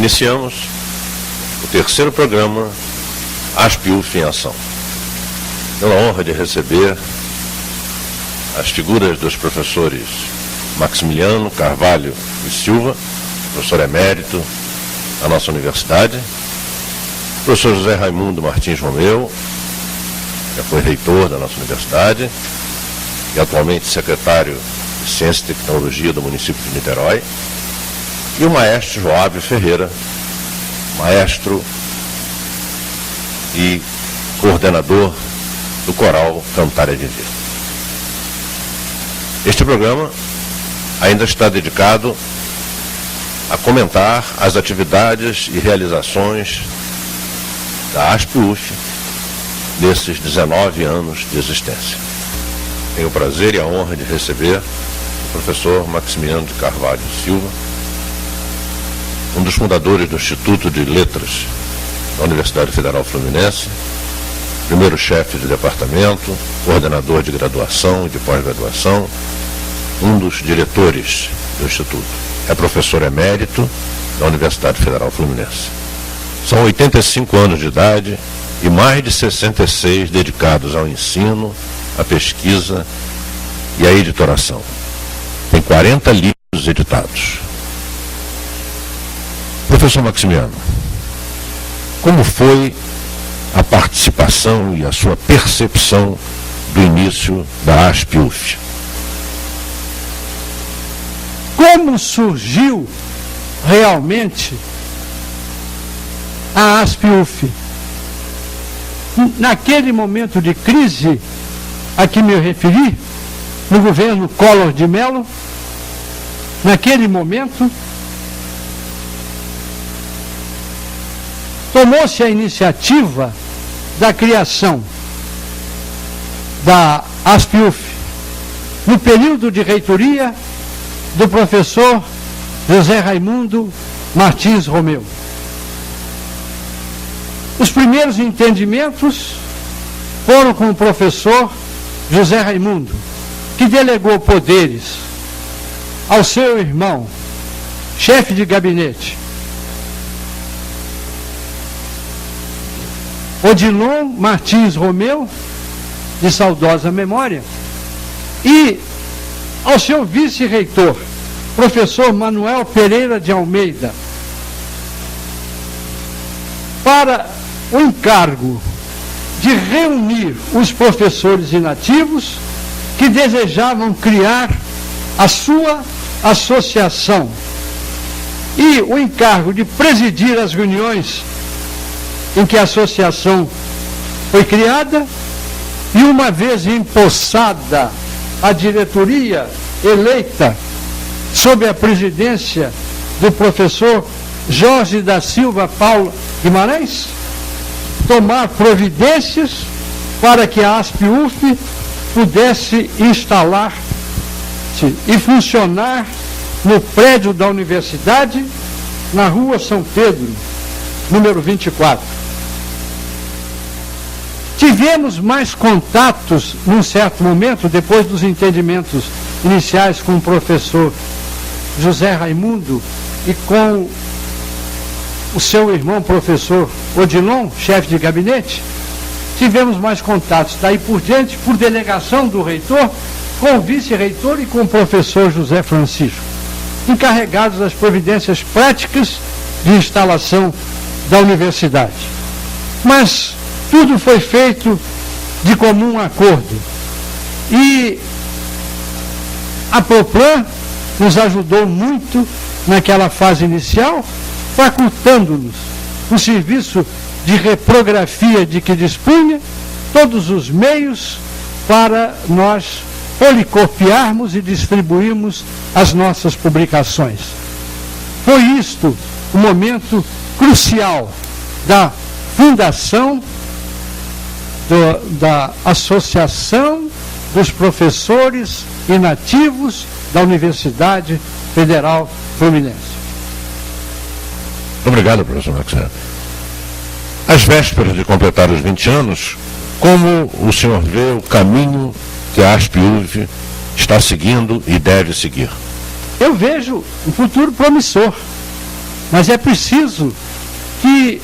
Iniciamos o terceiro programa ASP-UF em Ação. Tenho a honra de receber as figuras dos professores Maximiliano Carvalho e Silva, professor emérito da nossa universidade, professor José Raimundo Martins Romeu, já foi reitor da nossa universidade e atualmente secretário de Ciência e Tecnologia do município de Niterói, e o maestro Joábio Ferreira, maestro e coordenador do coral Cantária Divina. Este programa ainda está dedicado a comentar as atividades e realizações da ASP-UF nesses 19 anos de existência. Tenho o prazer e a honra de receber o professor Maximiliano de Carvalho Silva, um dos fundadores do Instituto de Letras da Universidade Federal Fluminense, primeiro chefe de departamento, coordenador de graduação e de pós-graduação, um dos diretores do Instituto. É professor emérito da Universidade Federal Fluminense. São 85 anos de idade e mais de 66 dedicados ao ensino, à pesquisa e à editoração. Tem 40 livros editados. Professor Maximiliano, como foi a participação e a sua percepção do início da ASP-UF? Como surgiu realmente a ASP-UF? Naquele momento de crise a que me referi, no governo Collor de Mello, naquele momento, tomou-se a iniciativa da criação da ASP-UF no período de reitoria do professor José Raimundo Martins Romeu. Os primeiros entendimentos foram com o professor José Raimundo, que delegou poderes ao seu irmão, chefe de gabinete, Odilon Martins Romeu, de saudosa memória, e ao seu vice-reitor, professor Manuel Pereira de Almeida, para o encargo de reunir os professores inativos que desejavam criar a sua associação, e o encargo de presidir as reuniões em que a associação foi criada, e uma vez empossada a diretoria eleita sob a presidência do professor Jorge da Silva Paulo Guimarães, tomar providências para que a ASP-UF pudesse instalar-se e funcionar no prédio da universidade, na rua São Pedro, número 24. Tivemos mais contatos num certo momento, depois dos entendimentos iniciais com o professor José Raimundo e com o seu irmão professor Odilon, chefe de gabinete. Tivemos mais contatos daí por diante, por delegação do reitor, com o vice-reitor e com o professor José Francisco, encarregados das providências práticas de instalação da universidade. Mas tudo foi feito de comum acordo. E a Proplan nos ajudou muito naquela fase inicial, facultando-nos o serviço de reprografia de que dispunha, todos os meios para nós policopiarmos e distribuirmos as nossas publicações. Foi isto o momento crucial da fundação da Associação dos Professores Inativos da Universidade Federal Fluminense. Obrigado, professor Maximiliano. Às vésperas de completar os 20 anos, como o senhor vê o caminho que a ASP-UF está seguindo e deve seguir? Eu vejo um futuro promissor. Mas é preciso que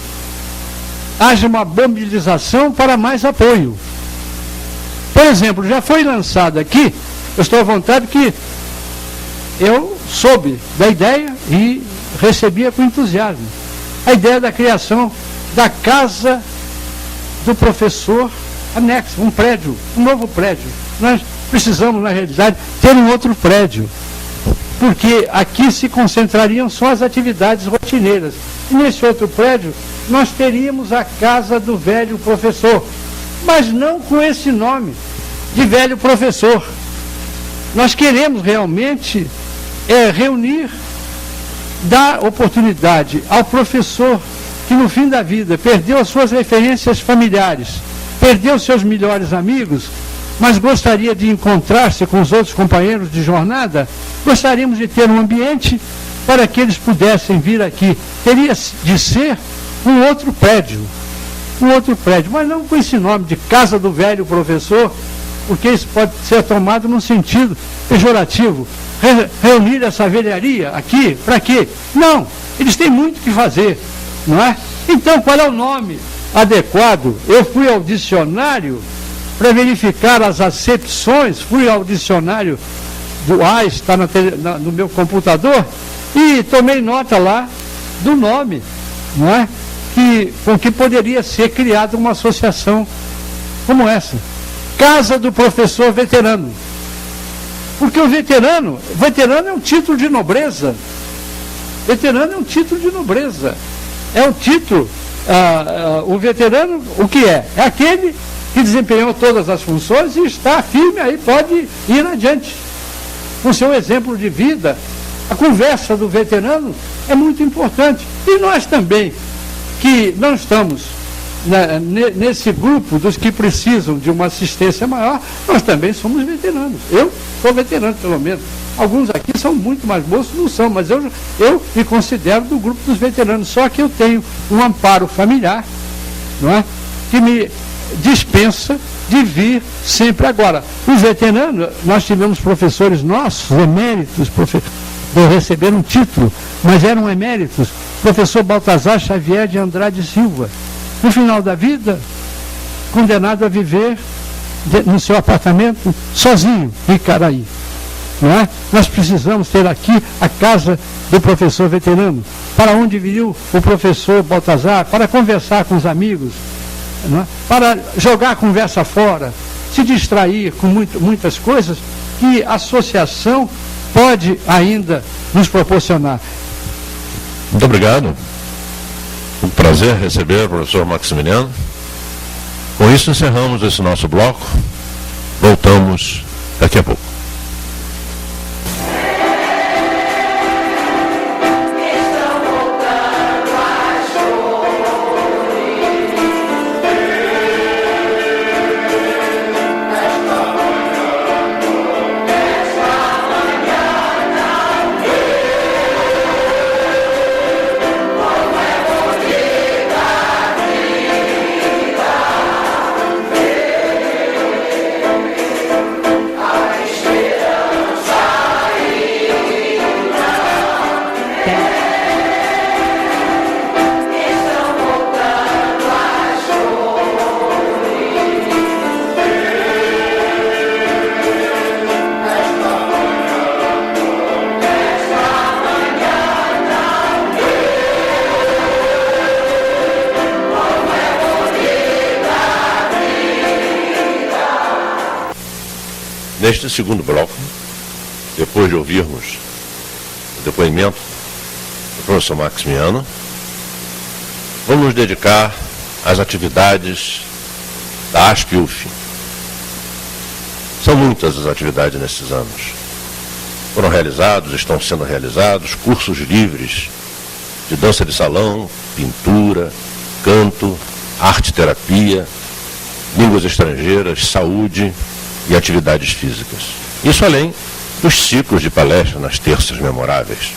haja uma mobilização para mais apoio. Por exemplo, já foi lançado aqui, eu estou à vontade que eu soube da ideia e recebia com entusiasmo, a ideia da criação da casa do professor anexo, um prédio, um novo prédio. Nós precisamos, na realidade, ter um outro prédio, porque aqui se concentrariam só as atividades rotineiras. E nesse outro prédio, nós teríamos a casa do velho professor, mas não com esse nome de velho professor. Nós queremos realmente reunir, dar oportunidade ao professor que no fim da vida perdeu as suas referências familiares, perdeu seus melhores amigos, mas gostaria de encontrar-se com os outros companheiros de jornada. Gostaríamos de ter um ambiente para que eles pudessem vir aqui. Teria de ser um outro prédio, mas não com esse nome de Casa do Velho Professor, porque isso pode ser tomado num sentido pejorativo. Reunir essa velharia aqui, para quê? Não, eles têm muito que fazer, não é? Então, qual é o nome adequado? Eu fui ao dicionário para verificar as acepções, fui ao dicionário do AIS, está no meu computador, e tomei nota lá do nome, não é? Com que poderia ser criada uma associação como essa. Casa do Professor Veterano. Porque o veterano é um título de nobreza. Veterano é um título de nobreza. É um título, o veterano, o que é? É aquele que desempenhou todas as funções e está firme, aí pode ir adiante. Com seu exemplo de vida, a conversa do veterano é muito importante. E nós também, que não estamos nesse grupo dos que precisam de uma assistência maior, nós também somos veteranos. Eu sou veterano, pelo menos. Alguns aqui são muito mais moços, não são, mas eu me considero do grupo dos veteranos. Só que eu tenho um amparo familiar, não é? Que me dispensa de vir sempre. Agora, os veteranos, nós tivemos professores nossos, eméritos, receberam um título, mas eram eméritos. Professor Baltazar Xavier de Andrade Silva, no final da vida, condenado a viver no seu apartamento sozinho em Icaraí. Não é? Nós precisamos ter aqui a casa do professor veterano, para onde viria o professor Baltazar, para conversar com os amigos, não é? Para jogar a conversa fora, se distrair com muitas coisas que a associação pode ainda nos proporcionar. Muito obrigado. Um prazer receber o professor Maximiliano. Com isso encerramos esse nosso bloco. Voltamos daqui a pouco. Neste segundo bloco, depois de ouvirmos o depoimento do professor Maximiano, vamos nos dedicar às atividades da ASP-UF. São muitas as atividades nesses anos. Foram realizados, estão sendo realizados cursos livres de dança de salão, pintura, canto, arte-terapia, línguas estrangeiras, saúde e atividades físicas. Isso além dos ciclos de palestras nas terças memoráveis.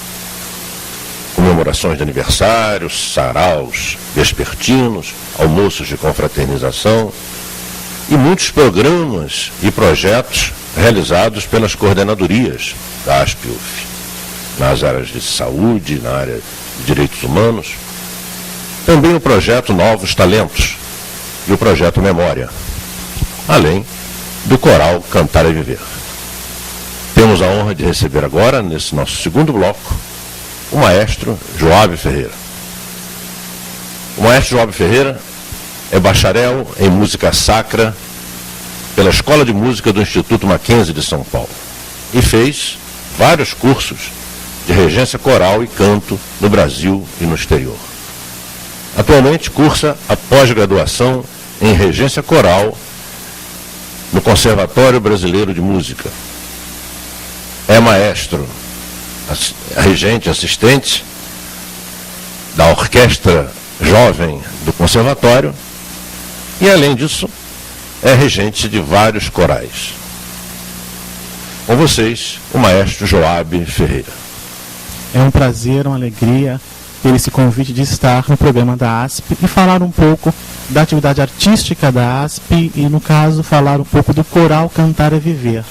Comemorações de aniversários, saraus vespertinos, almoços de confraternização e muitos programas e projetos realizados pelas coordenadorias da ASP-UF, nas áreas de saúde, na área e Direitos Humanos, também o projeto Novos Talentos e o projeto Memória, além do coral Cantar é Viver. Temos a honra de receber agora, nesse nosso segundo bloco, o maestro Joab Ferreira. O maestro Joab Ferreira é bacharel em música sacra pela Escola de Música do Instituto Mackenzie de São Paulo e fez vários cursos de regência coral e canto no Brasil e no exterior. Atualmente cursa a pós-graduação em regência coral no Conservatório Brasileiro de Música. É maestro, regente, assistente da Orquestra Jovem do Conservatório e, além disso, é regente de vários corais. Com vocês, o maestro Joab Ferreira. É um prazer, uma alegria ter esse convite de estar no programa da ASP e falar um pouco da atividade artística da ASP e, no caso, falar um pouco do Coral Cantar é Viver.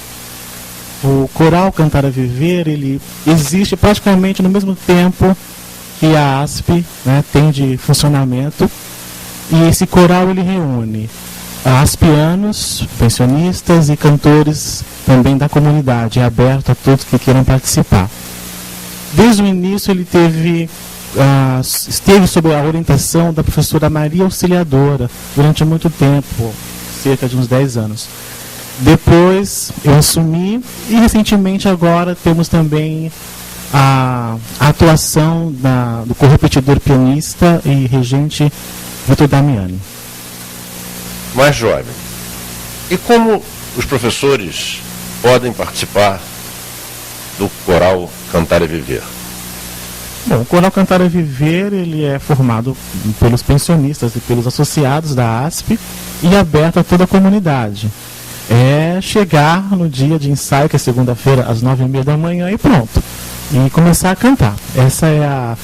O Coral Cantar é Viver, ele existe praticamente no mesmo tempo que a ASP, né, tem de funcionamento, e esse coral ele reúne aspianos, pensionistas e cantores também da comunidade, é aberto a todos que queiram participar. Desde o início ele esteve sob a orientação da professora Maria Auxiliadora durante muito tempo, cerca de uns 10 anos. Depois eu assumi e recentemente agora temos também a atuação do correpetidor pianista e regente Vitor Damiani. Mas, Joab, e como os professores podem participar do Coral Cantar é Viver? Bom, o Coral Cantar é Viver, ele é formado pelos pensionistas e pelos associados da ASP e aberto a toda a comunidade. É chegar no dia de ensaio, que é segunda-feira, às 9h30 da manhã, e pronto. E começar a cantar. Essa é a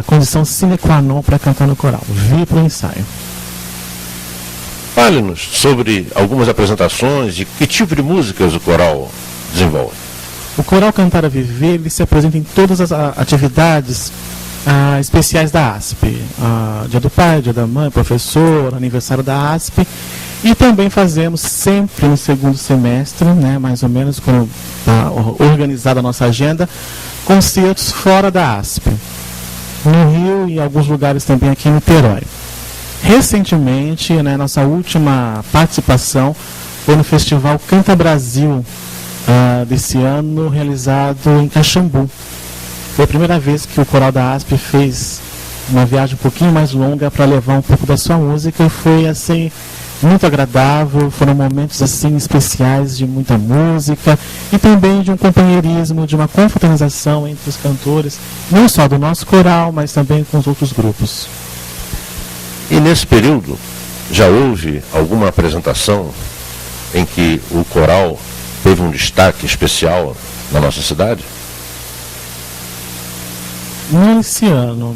condição sine qua non para cantar no coral. Vir para o ensaio. Fale-nos sobre algumas apresentações e que tipo de músicas o coral desenvolve. O Coral Cantar a Viver, ele se apresenta em todas as atividades especiais da ASP. Dia do Pai, Dia da Mãe, Professor, aniversário da ASP. E também fazemos sempre no segundo semestre, né, mais ou menos, quando está organizada a nossa agenda, concertos fora da ASP. No Rio e em alguns lugares também aqui em Niterói. Recentemente, né, nossa última participação foi no Festival Canta Brasil desse ano, realizado em Caxambu. Foi a primeira vez que o coral da ASP fez uma viagem um pouquinho mais longa para levar um pouco da sua música e foi assim muito agradável, foram momentos assim especiais de muita música e também de um companheirismo, de uma confraternização entre os cantores, não só do nosso coral, mas também com os outros grupos. E nesse período, já houve alguma apresentação em que o coral teve um destaque especial na nossa cidade? Não esse ano.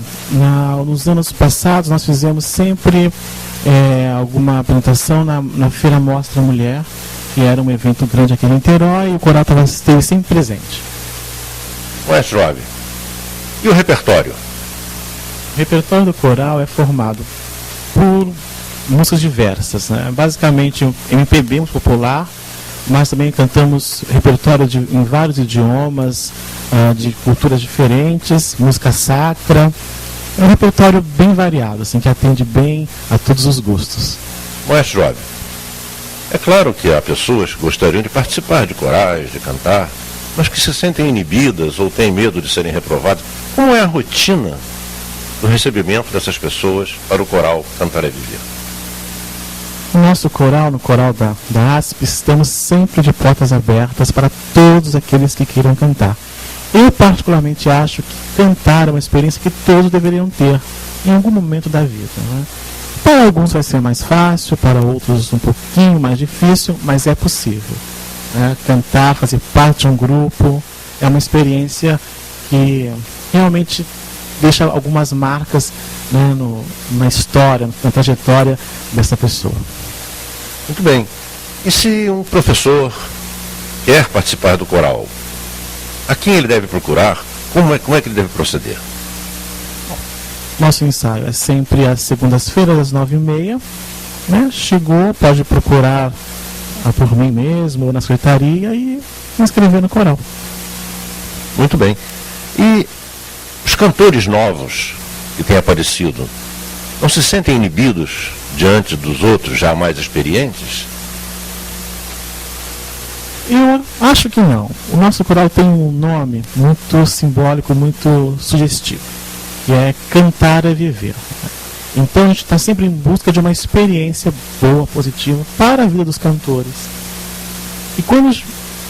Nos anos passados nós fizemos sempre alguma apresentação na Feira Mostra Mulher, que era um evento grande aqui em Niterói, e o coral esteve sempre presente. Maestro Joab, e o repertório? O repertório do coral é formado por músicas diversas, né? Basicamente MPB, música popular, mas também cantamos repertório em vários idiomas, de culturas diferentes, música sacra. É um repertório bem variado, assim, que atende bem a todos os gostos. Maestro Joab, é claro que há pessoas que gostariam de participar de corais, de cantar, mas que se sentem inibidas ou têm medo de serem reprovadas. Como é a rotina do recebimento dessas pessoas para o coral Cantar é Viver? No nosso coral, no coral da ASP, estamos sempre de portas abertas para todos aqueles que queiram cantar. Eu particularmente acho que cantar é uma experiência que todos deveriam ter em algum momento da vida, né? Para alguns vai ser mais fácil, para outros um pouquinho mais difícil, mas é possível, né? Cantar, fazer parte de um grupo, é uma experiência que realmente deixa algumas marcas, né, na história, na trajetória dessa pessoa. Muito bem. E se um professor quer participar do coral, a quem ele deve procurar? Como é que ele deve proceder? Nosso ensaio é sempre às segundas-feiras, às 9h30. Né? Chegou, pode procurar por mim mesmo ou na secretaria e se inscrever no coral. Muito bem. E os cantores novos que têm aparecido não se sentem inibidos diante dos outros já mais experientes? Eu acho que não. O nosso coral tem um nome muito simbólico, muito sugestivo, que é Cantar é Viver. Então a gente está sempre em busca de uma experiência boa, positiva para a vida dos cantores. E quando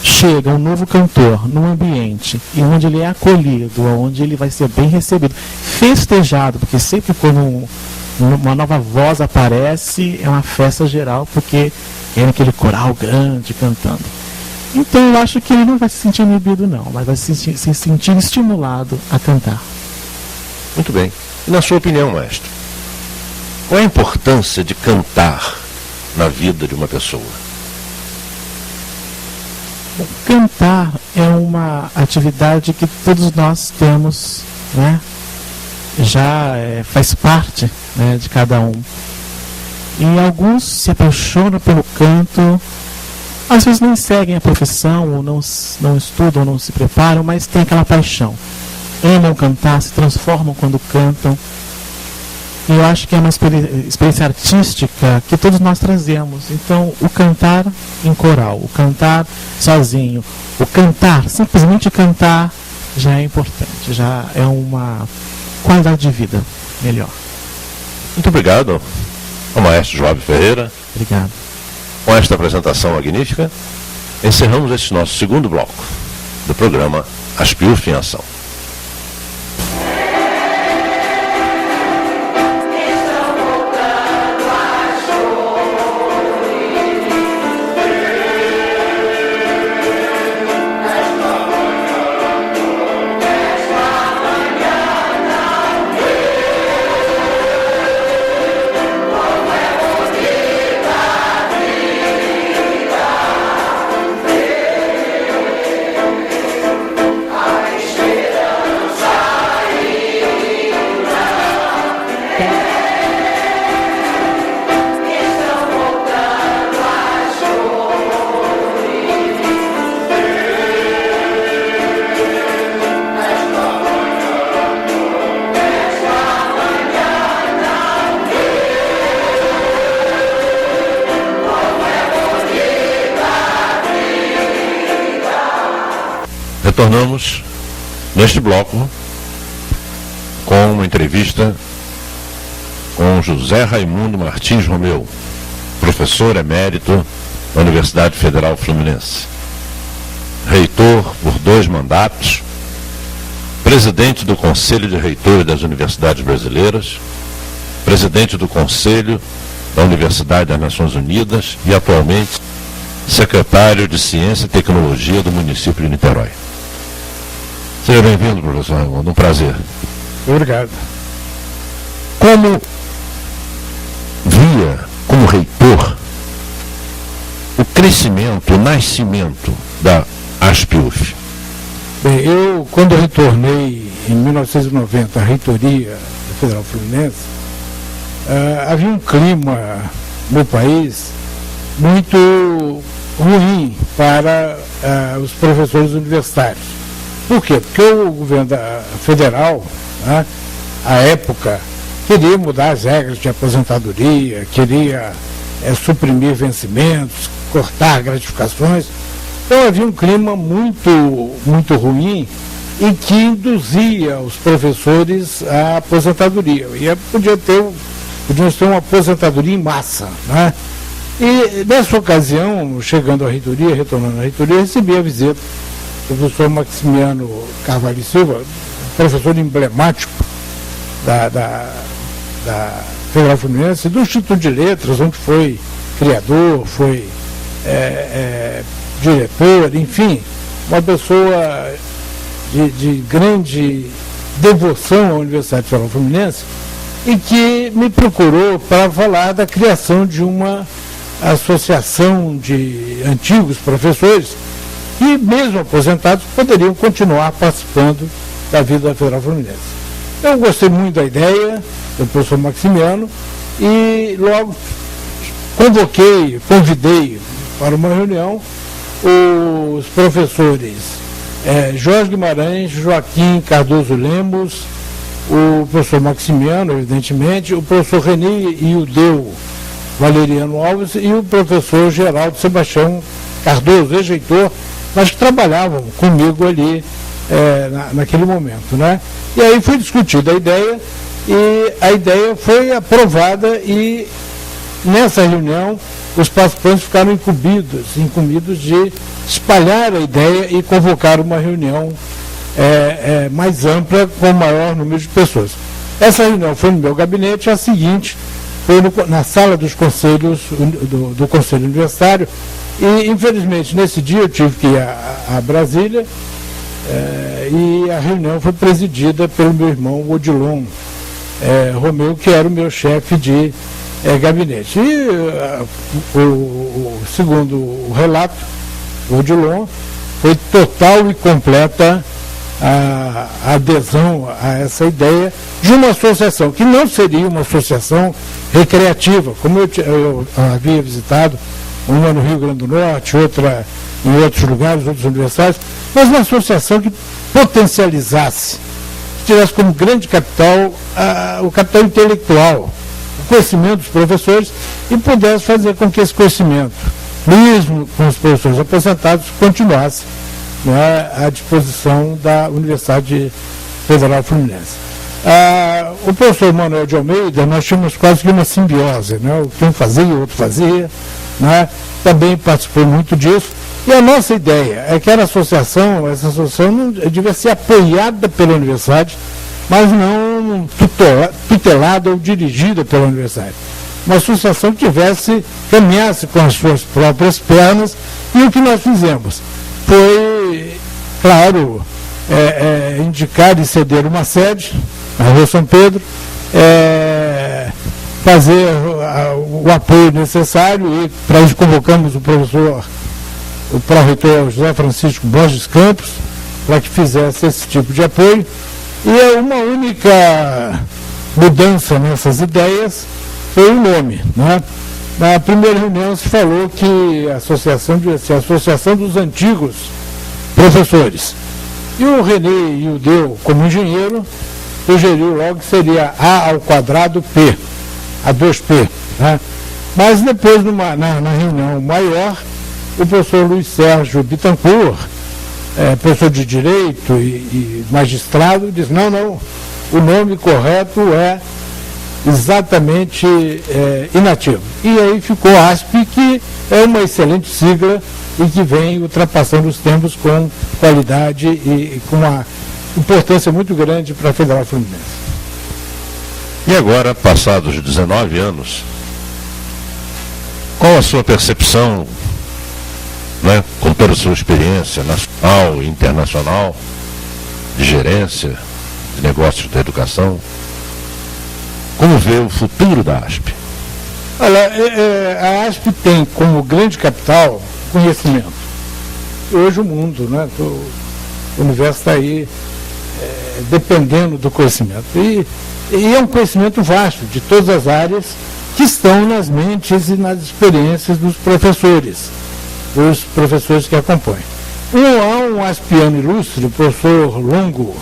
chega um novo cantor num ambiente em onde ele é acolhido, onde ele vai ser bem recebido, festejado, porque sempre quando uma nova voz aparece é uma festa geral, porque é aquele coral grande cantando. Então eu acho que ele não vai se sentir inibido não, mas vai se sentir estimulado a cantar. Muito bem. E na sua opinião, mestre, qual é a importância de cantar na vida de uma pessoa? Cantar é uma atividade que todos nós temos, né? Já faz parte, né, de cada um. E alguns se apaixonam pelo canto, às vezes nem seguem a profissão, ou não estudam, não se preparam, mas têm aquela paixão. Amam cantar, se transformam quando cantam. E eu acho que é uma experiência artística que todos nós trazemos. Então, o cantar em coral, o cantar sozinho, o cantar, simplesmente cantar, já é importante, já é uma qualidade de vida melhor. Muito obrigado ao maestro Joab Ferreira. Obrigado. Com esta apresentação magnífica, encerramos este nosso segundo bloco do programa ASPIUF em Ação. Retornamos neste bloco com uma entrevista com José Raimundo Martins Romeu, professor emérito da Universidade Federal Fluminense, reitor por 2 mandatos, presidente do Conselho de Reitores das Universidades Brasileiras, presidente do Conselho da Universidade das Nações Unidas e atualmente secretário de Ciência e Tecnologia do município de Niterói. Seja bem-vindo, professor Raimundo, um prazer. Obrigado. Como via, como reitor, o crescimento, o nascimento da ASPIUF? Bem, eu, quando retornei em 1990 à reitoria da Federal Fluminense, havia um clima no país muito ruim para os professores universitários. Por quê? Porque o governo federal, né, à época, queria mudar as regras de aposentadoria, queria suprimir vencimentos, cortar gratificações. Então havia um clima muito ruim e que induzia os professores à aposentadoria. E podíamos ter uma aposentadoria em massa, né? E nessa ocasião, chegando à reitoria, retornando à reitoria, recebi a visita do professor Maximiano Carvalho e Silva, professor emblemático da Federal Fluminense, do Instituto de Letras, onde foi criador, foi diretor, enfim, uma pessoa de grande devoção à Universidade Federal Fluminense, e que me procurou para falar da criação de uma associação de antigos professores que, mesmo aposentados, poderiam continuar participando da vida da Federal Fluminense. Eu gostei muito da ideia do professor Maximiano e logo convidei para uma reunião os professores Jorge Guimarães, Joaquim Cardoso Lemos, o professor Maximiano, evidentemente, o professor René Ildeu Valeriano Alves e o professor Geraldo Sebastião Cardoso, ex-reitor, mas que trabalhavam comigo ali naquele momento, né? E aí foi discutida a ideia e a ideia foi aprovada e nessa reunião os participantes ficaram incumbidos de espalhar a ideia e convocar uma reunião mais ampla com o maior número de pessoas. Essa reunião foi no meu gabinete, a seguinte foi na sala dos conselhos do Conselho Universitário e infelizmente nesse dia eu tive que ir a Brasília e a reunião foi presidida pelo meu irmão Odilon Romeu, que era o meu chefe de gabinete. E segundo o relato, o Odilon, foi total e completa a adesão a essa ideia de uma associação, que não seria uma associação recreativa, como eu havia visitado uma no Rio Grande do Norte, outra em outros lugares, outras universidades, mas uma associação que potencializasse, que tivesse como grande capital o capital intelectual, o conhecimento dos professores e pudesse fazer com que esse conhecimento, mesmo com os professores aposentados, continuasse à disposição da Universidade Federal Fluminense. O professor Manuel de Almeida, nós tínhamos quase que uma simbiose, o que um fazia, o outro fazia, também participou muito disso. E a nossa ideia é que essa associação não devia ser apoiada pela universidade, mas não tutelada ou dirigida pela universidade. Uma associação que caminhasse com as suas próprias pernas, e o que nós fizemos foi, claro, indicar e ceder uma sede, na Rua São Pedro, fazer o apoio necessário, e para isso convocamos o pró-reitor José Francisco Borges Campos, para que fizesse esse tipo de apoio. E uma única mudança nessas ideias foi o nome. Na primeira reunião se falou que a associação devia ser a Associação dos Antigos Professores. E o René Ildeu, como engenheiro, sugeriu logo que seria A²P, A2P. Mas depois, na reunião maior, o professor Luiz Sérgio Bittencourt, professor de Direito e magistrado, disse, não, o nome correto é exatamente inativo. E aí ficou ASP, que é uma excelente sigla e que vem ultrapassando os tempos com qualidade e com uma importância muito grande para a Federal Fluminense. E agora, passados 19 anos, qual a sua percepção, com toda a sua experiência nacional e internacional, de gerência, de negócios da educação, como vê o futuro da ASP? Olha, a ASP tem como grande capital conhecimento. Hoje o mundo, o universo está aí dependendo do conhecimento. E é um conhecimento vasto de todas as áreas que estão nas mentes e nas experiências dos professores que acompanham. Há um aspiano ilustre, o professor Longo,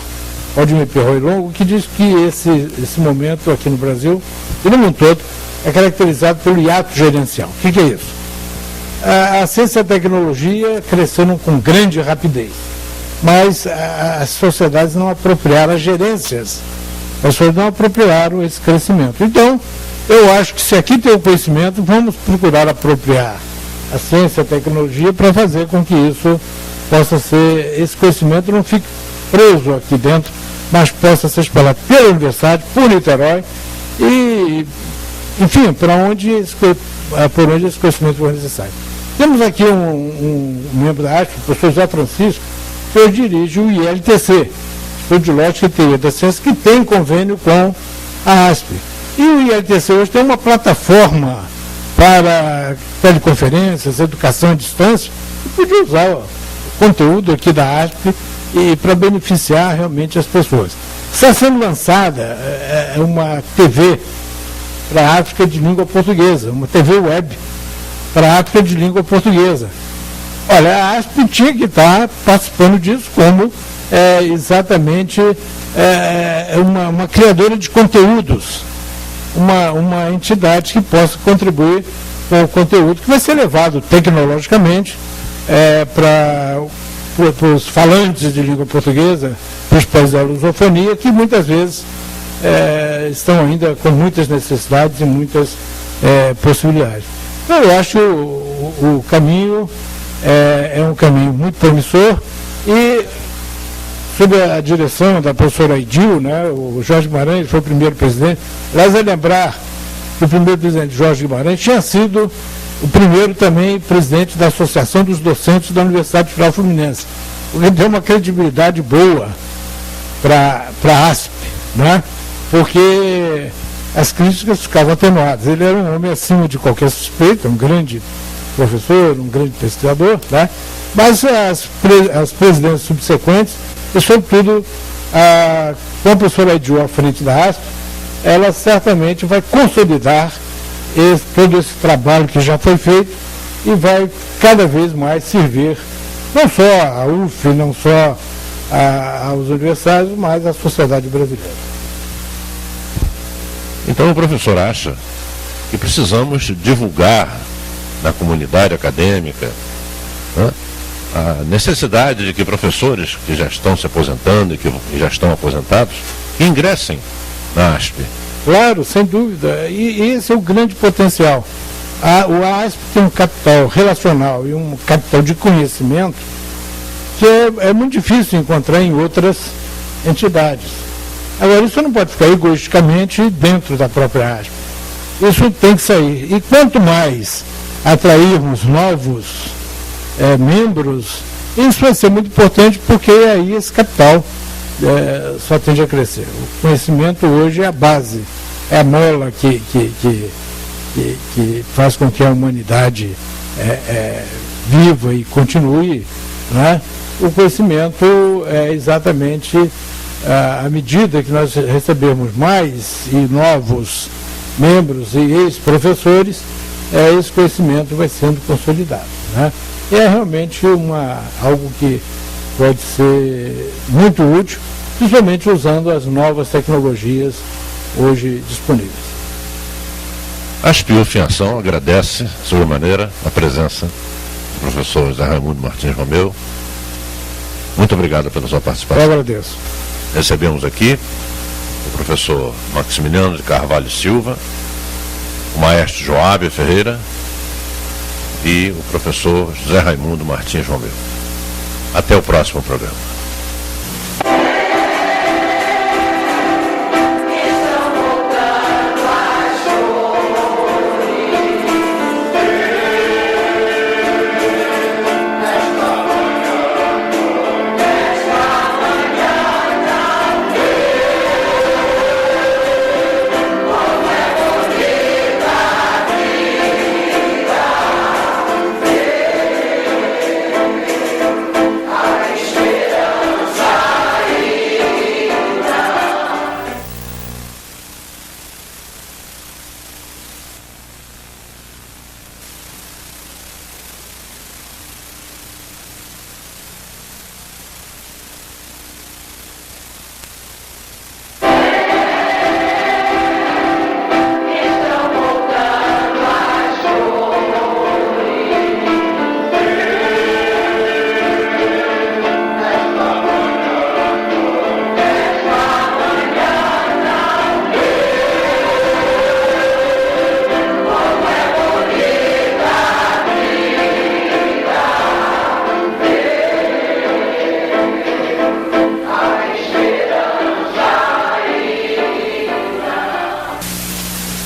Valdemir Perroy Longo, que diz que esse momento aqui no Brasil, e no mundo todo, é caracterizado pelo hiato gerencial. O que é isso? A ciência e a tecnologia cresceram com grande rapidez, mas as sociedades não apropriaram, as gerências, as pessoas não apropriaram esse crescimento. Então, eu acho que se aqui tem o conhecimento, vamos procurar apropriar a ciência e a tecnologia para fazer com que isso possa ser, esse conhecimento não fique preso aqui dentro, mas possa ser espalhado pela universidade, por Niterói e, enfim, por onde esse conhecimento for necessário. Temos aqui um membro da ASP, o professor José Francisco, que dirige o ILTC, Instituto de Lógica e Teoria da Ciência, que tem convênio com a ASP. E o ILTC hoje tem uma plataforma para teleconferências, educação à distância, e podia usar o conteúdo aqui da ASP e para beneficiar realmente as pessoas. Está sendo lançada uma TV para a África de língua portuguesa, uma TV web para a África de língua portuguesa. Olha, a ASP tinha que estar participando disso como exatamente uma criadora de conteúdos, uma entidade que possa contribuir com o conteúdo que vai ser levado tecnologicamente para os falantes de língua portuguesa, para os países da lusofonia, que muitas vezes estão ainda com muitas necessidades e muitas possibilidades. Então, eu acho o caminho é um caminho muito promissor e, sob a direção da professora Aidil, né, o Jorge Guimarães foi o primeiro presidente. Aliás, é lembrar que o primeiro presidente Jorge Guimarães tinha sido o primeiro também presidente da Associação dos Docentes da Universidade Federal Fluminense, o que deu uma credibilidade boa para a ASP, né? Porque as críticas ficavam atenuadas. Ele era um homem acima de qualquer suspeita, um grande professor, um grande pesquisador, né? Mas as presidências subsequentes, e sobretudo com a professora Aidil à frente da ASP, ela certamente vai consolidar todo esse trabalho que já foi feito e vai cada vez mais servir não só a UF, não só aos universitários, mas à sociedade brasileira. Então o professor acha que precisamos divulgar na comunidade acadêmica, né, a necessidade de que professores que já estão se aposentando e que já estão aposentados ingressem na ASP. Claro, sem dúvida, e esse é o grande potencial. O ASP tem um capital relacional e um capital de conhecimento que é muito difícil encontrar em outras entidades. Agora, isso não pode ficar egoisticamente dentro da própria ASP. Isso tem que sair. E quanto mais atrairmos novos membros, isso vai ser muito importante, porque aí esse capital só tende a crescer. O conhecimento hoje é a base, é a mola que faz com que a humanidade viva e continue, né? O conhecimento é exatamente à medida que nós recebemos mais e novos membros e ex-professores, esse conhecimento vai sendo consolidado, né? E é realmente algo que pode ser muito útil, principalmente usando as novas tecnologias hoje disponíveis. A ASP-UF em Ação agradece, de sobremaneira, a presença do professor José Raimundo Martins Romeu. Muito obrigado pela sua participação. Eu agradeço. Recebemos aqui o professor Maximiliano de Carvalho Silva, o maestro Joábio Ferreira e o professor José Raimundo Martins Romeu. Até o próximo programa.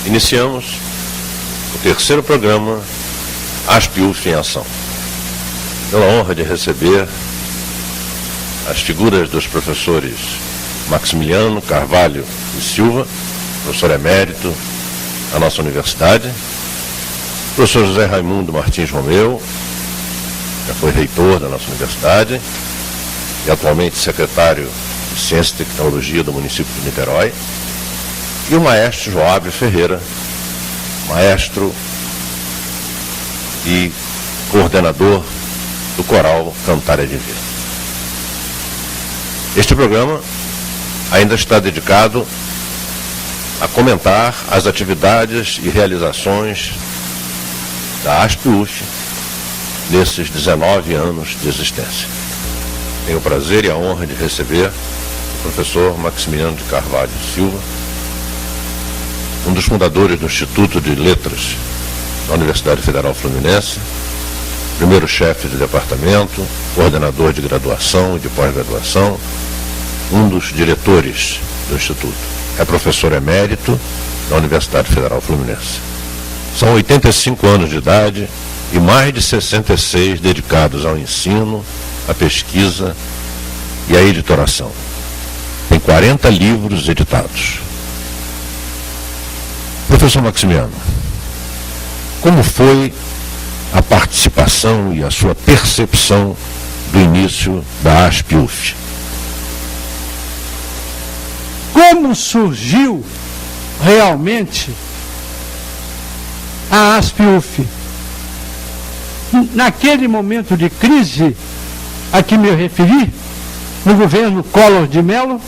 Iniciamos o terceiro programa ASP-UF em Ação. Pela honra de receber as figuras dos professores Maximiliano Carvalho e Silva, professor emérito da nossa universidade, professor José Raimundo Martins Romeu, já foi reitor da nossa universidade e atualmente secretário de Ciência e Tecnologia do município de Niterói, e o maestro Joábio Ferreira, maestro e coordenador do coral Cantária Divina. Este programa ainda está dedicado a comentar as atividades e realizações da ASP-UF nesses 19 anos de existência. Tenho o prazer e a honra de receber o professor Maximiliano de Carvalho Silva, um dos fundadores do Instituto de Letras da Universidade Federal Fluminense, primeiro chefe de departamento, coordenador de graduação e de pós-graduação, um dos diretores do Instituto. É professor emérito da Universidade Federal Fluminense. São 85 anos de idade e mais de 66 dedicados ao ensino, à pesquisa e à editoração. Tem 40 livros editados. Professor Maximiano, como foi a participação e a sua percepção do início da ASP-UF? Como surgiu realmente a ASP-UF? Naquele momento de crise a que me referi, no governo Collor de Mello,